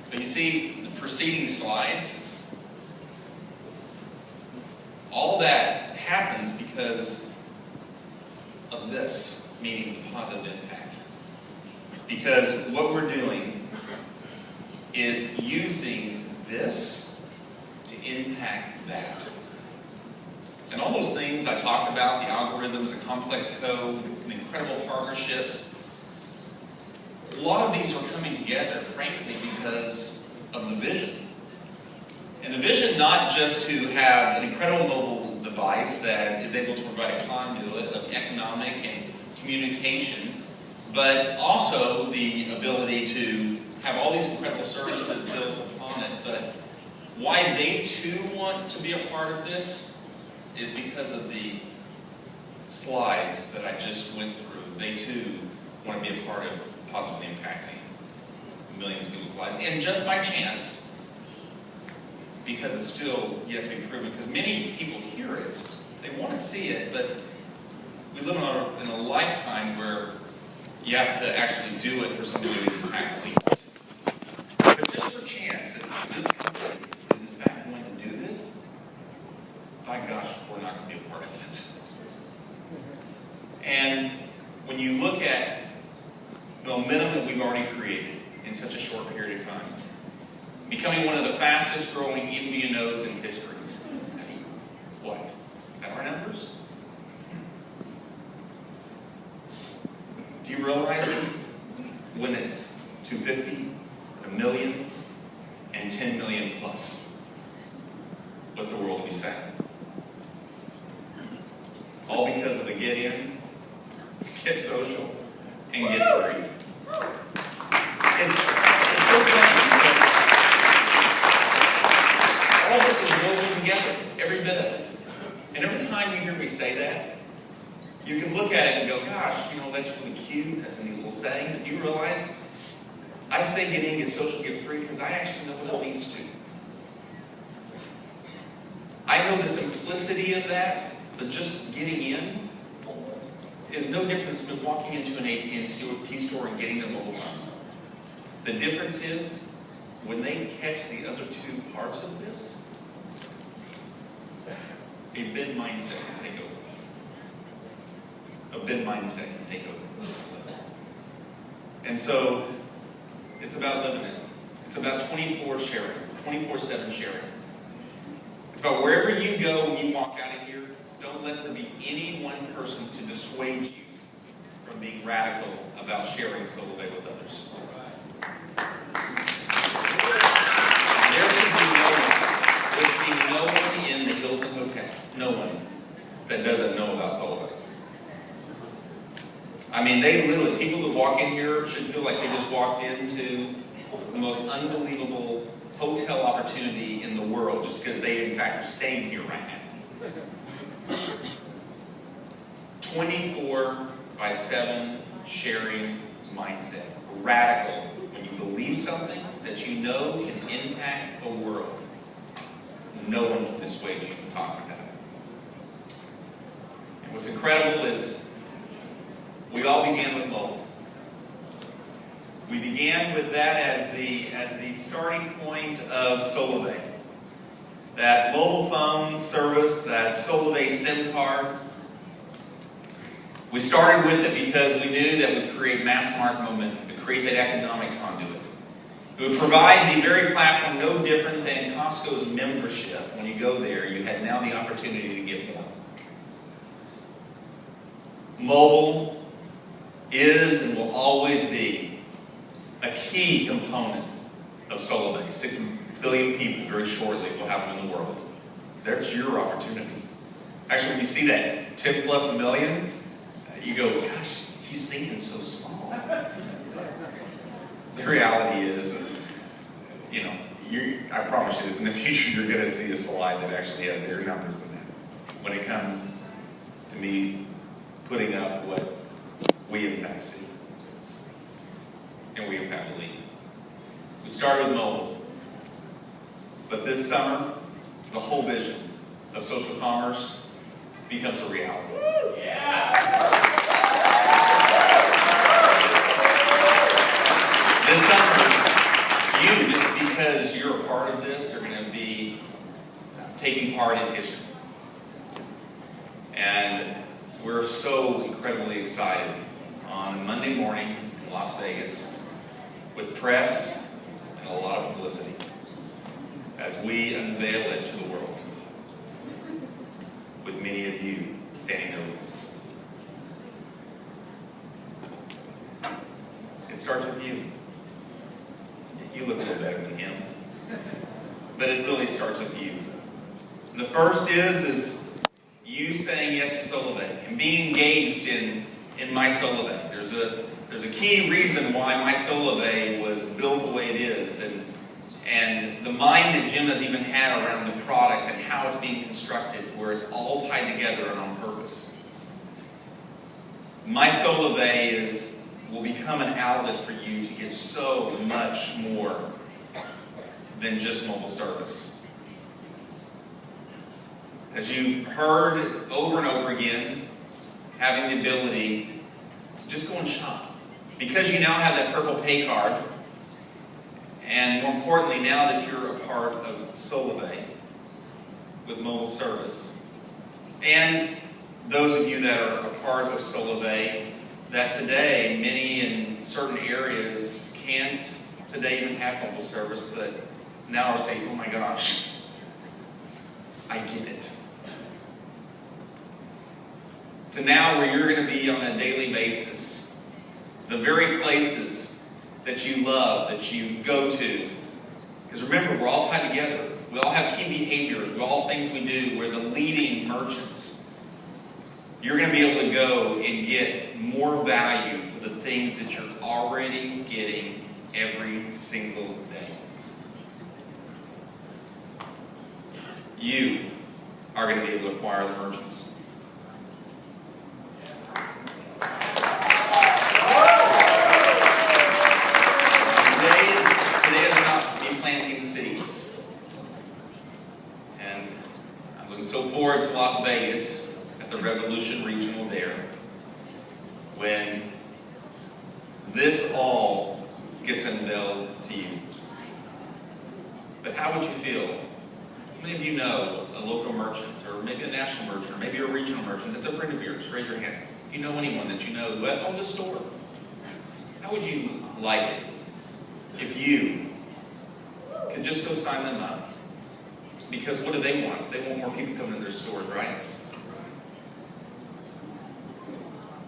But you see, the preceding slides, all that happens because of this, meaning the positive impact. Because what we're doing is using this to impact that. And all those things I talked about, the algorithms, the complex code, the incredible partnerships, a lot of these are coming together, frankly, because of the vision. And the vision not just to have an incredible mobile device that is able to provide a conduit of economic and communication, but also the ability to have all these incredible services built upon it. But why they too want to be a part of this is because of the slides that I just went through. They too want to be a part of positively impacting millions of people's lives. And just by chance, because it's still yet to be proven, because many people hear it, they want to see it, but we live in a lifetime where you have to actually do it for somebody to actually. But just for chance, if this company is in fact going to do this, by gosh, we're not going to be a part of it. And when you look at the momentum that we've already created in such a short period of time, becoming one of the fastest growing MVNOs in histories. I mean, what? At our numbers? Do you realize when it's 250, a million, and 10 million plus, what the world will be saying? All because of the get in, get social, and get free. It's so funny because all this is woven together, every bit of it. And every time you hear me say that, you can look at it and go, gosh, that's really cute, that's a neat little saying, but do you realize I say get in, get social, get free because I actually know what it means to. I know the simplicity of that, but just getting in is no different than walking into an AT&T store and getting a mobile phone. The difference is, when they catch the other two parts of this, a bid mindset can take over. A bid mindset can take over. And so, it's about living it. It's about 24/7 sharing. It's about wherever you go when you walk out of here, don't let there be any one person to dissuade you from being radical about sharing Solavei with others. There should be no one in the Hilton Hotel, no one, that doesn't know about Solavei. I mean, they literally, people that walk in here should feel like they just walked into the most unbelievable hotel opportunity in the world just because they, in fact, are staying here right now. 24/7 sharing mindset. Radical. When you believe something that you know can impact a world, no one can dissuade you from talking about it. And what's incredible is we all began with mobile. We began with that as the starting point of Solavei. That mobile phone service, that Solavei SIM card. We started with it because we knew that would create mass market momentum, to create that economic conduit. It would provide the very platform no different than Costco's membership. When you go there, you had now the opportunity to get more. Mobile is and will always be a key component of Solavei. 6 billion people very shortly will have them in the world. That's your opportunity. Actually, when you see that 10 plus million, you go, gosh, he's thinking so small. The reality is, I promise you this, in the future you're going to see a slide that actually has bigger numbers than that when it comes to me putting up what we in fact see. And we in fact believe. We started with mobile. But this summer, the whole vision of social commerce becomes a reality. Yeah. This summer, You, just because you're a part of this, are going to be taking part in history. And we're so incredibly excited on Monday morning in Las Vegas with press and a lot of publicity as we unveil it to the world, with many of you standing there with us. It starts with you. You look a little better than him. But it really starts with you. And the first is you saying yes to Solavei and being engaged in my Solavei. There's a key reason why my Solavei was built the way it is, and the mind that Jim has even had around the product and how it's being constructed, where it's all tied together and on purpose. My Solavei will become an outlet for you to get so much more than just mobile service. As you've heard over and over again, having the ability to just go and shop. Because you now have that purple pay card, and more importantly, now that you're a part of Solavei with mobile service, and those of you that are a part of Solavei, that today, many in certain areas can't today even have mobile service, but now are saying, oh my gosh, I get it. To now where you're going to be on a daily basis, the very places that you love, that you go to. Because remember, we're all tied together. We all have key behaviors. We all have things we do. We're the leading merchants. You're going to be able to go and get more value for the things that you're already getting every single day. You are going to be able to acquire the merchants. Today is about me planting seeds. And I'm looking so forward to Las Vegas at the Revolution Regional there, when this all gets unveiled to you. But how would you feel? How many of you know a local merchant, or maybe a national merchant, or maybe a regional merchant that's a friend of yours? Raise your hand. If you know anyone that you know who owns a store, how would you like it if you could just go sign them up? Because what do they want? They want more people coming to their stores, right?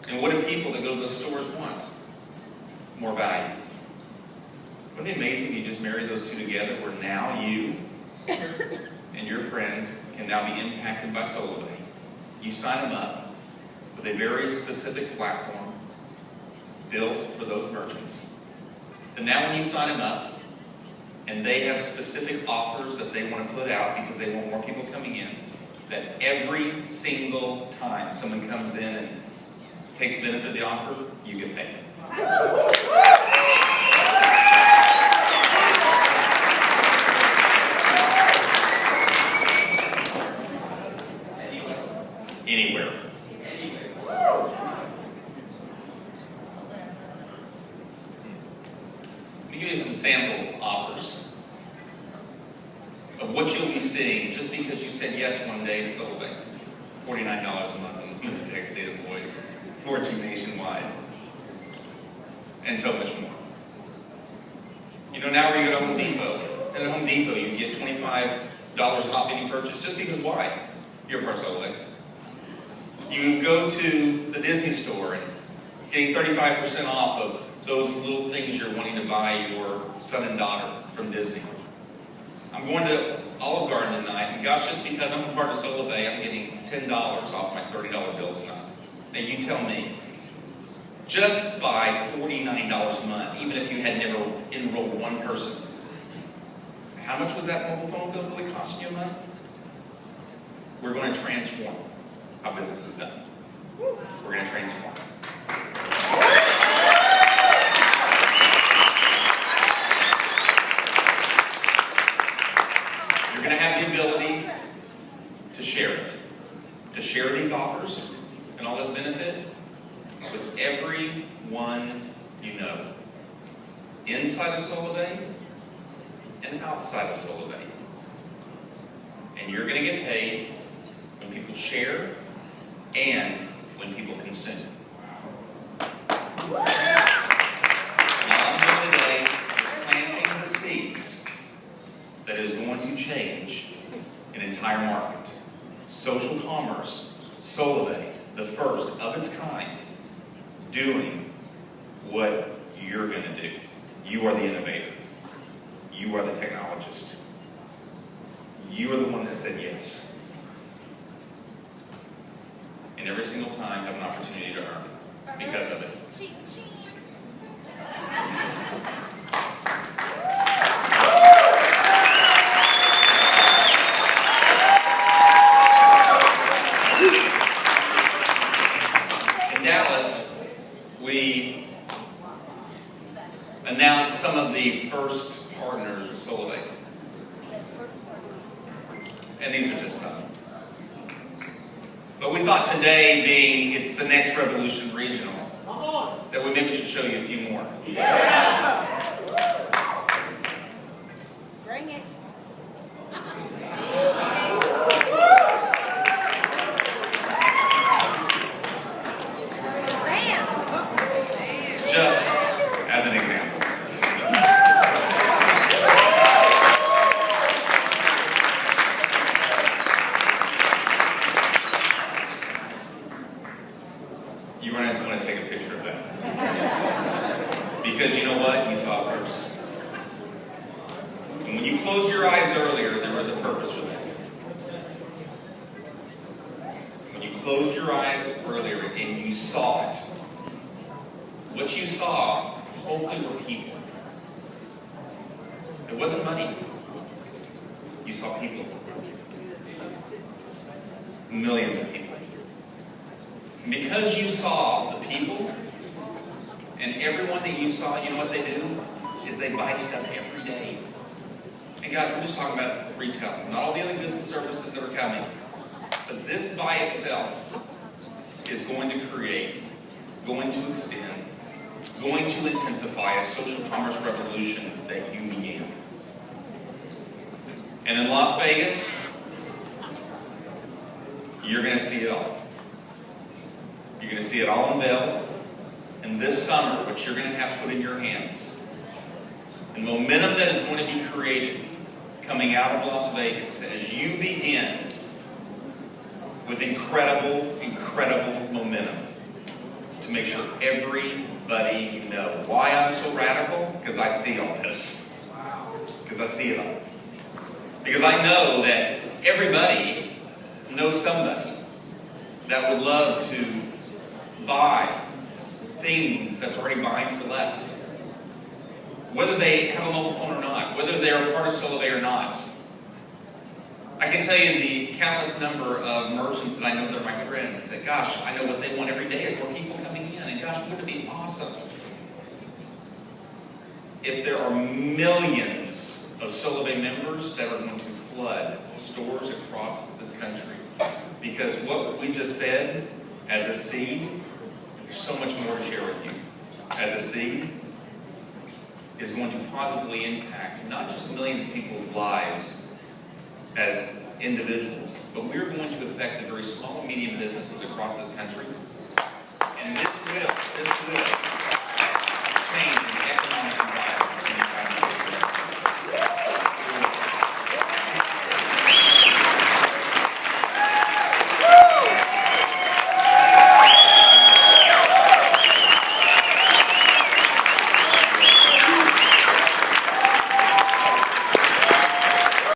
And what do people that go to the stores want? More value. Wouldn't it be amazing if you just marry those two together, where now you and your friend can now be impacted by Solavei? You sign them up with a very specific platform built for those merchants. And now when you sign them up, and they have specific offers that they want to put out because they want more people coming in, that every single time someone comes in and takes benefit of the offer, you get paid. Anywhere. Let me give you some sample offers of what you'll be seeing just because you said yes one day to Solavei. $49 a month in text data voice. 14 nationwide, and so much more. You know, now where you go to Home Depot, and at Home Depot you get $25 off any purchase, just because why? You're a part of Solavei. You go to the Disney store and getting 35% off of those little things you're wanting to buy your son and daughter from Disney. I'm going to Olive Garden tonight, and gosh, just because I'm a part of Solavei, I'm getting $10 off my $30 bill tonight. Now you tell me, just by $49 a month, even if you had never enrolled one person, how much was that mobile phone bill really costing you a month? We're going to transform how business is done. We're going to transform it. You're going to have the ability to share it, to share these offers and all this benefit with everyone you know, inside of Solavei and outside of Solavei. And you're going to get paid when people share and when people consume. What I'm doing today is planting the seeds that is going to change an entire market. Social commerce, Solavei, the first of its kind, doing what you're going to do. You are the innovator. You are the technologist. You are the one that said yes. And every single time have an opportunity to earn because of it. In Dallas, we announced some of the first partners with Solavei. And these are just some. But we thought today, being it's the next Revolution Regional, that we maybe should show you a few more. Yeah. Bring it. Just as an example. You're going to want to take a picture of that. Because you know what? You saw it first. And when you closed your eyes earlier, there was a purpose for that. When you closed your eyes earlier and you saw it, what you saw, hopefully, were people. It wasn't money. You saw people. Millions of people. And because you saw the people, and everyone that you saw, you know what they do? Is they buy stuff every day. And guys, we're just talking about retail, not all the other goods and services that are coming. But this by itself is going to create, going to extend, going to intensify a social commerce revolution that you began. And in Las Vegas, you're going to see it all. You're going to see it all unveiled. And this summer, what you're going to have put in your hands, and the momentum that is going to be created coming out of Las Vegas as you begin with incredible, incredible momentum to make sure everybody knows why I'm so radical. Because I see all this. Because I see it all. Because I know that everybody knows somebody that would love to buy things that's already buying for less. Whether they have a mobile phone or not, whether they're a part of Solavei or not. I can tell you the countless number of merchants that I know that are my friends that, gosh, I know what they want every day is more people coming in. And gosh, wouldn't it be awesome if there are millions of Solavei members that are going to flood stores across this country? Because what we just said, as a seed, there's so much more to share with you. As a seed, is going to positively impact not just millions of people's lives as individuals, but we're going to affect the very small and medium businesses across this country. And this will